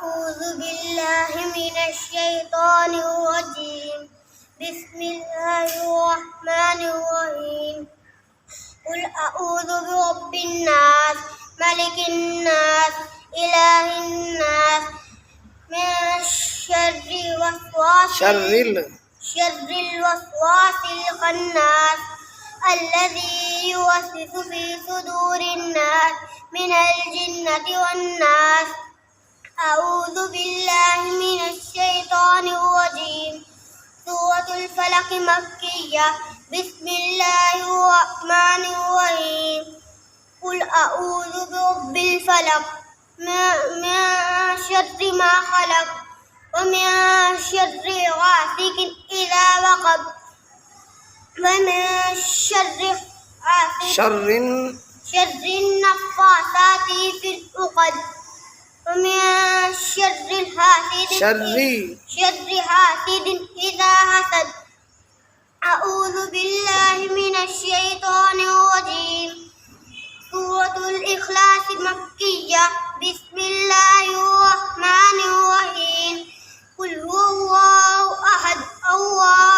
أعوذ بالله من الشيطان الرجيم. بسم الله الرحمن الرحيم. قل أعوذ برب الناس ملك الناس إله الناس من شر الوسواس الخناس الذي يوسوس في صدور الناس من الجنة والناس. أعوذ بالله من الشيطان الرجيم. سورة الفلق مكية. بسم الله الرحمن الرحيم. قل أعوذ برب الفلق من شر ما خلق ومن شر غاسق إذا وقب ومن شر النفاثات في العقد ومن شر حاسد إذا حسد. أعوذ بالله من الشيطان الرجيم. سورة الإخلاص مكية. بسم الله الرحمن الرحيم. قل هو الله أحد الله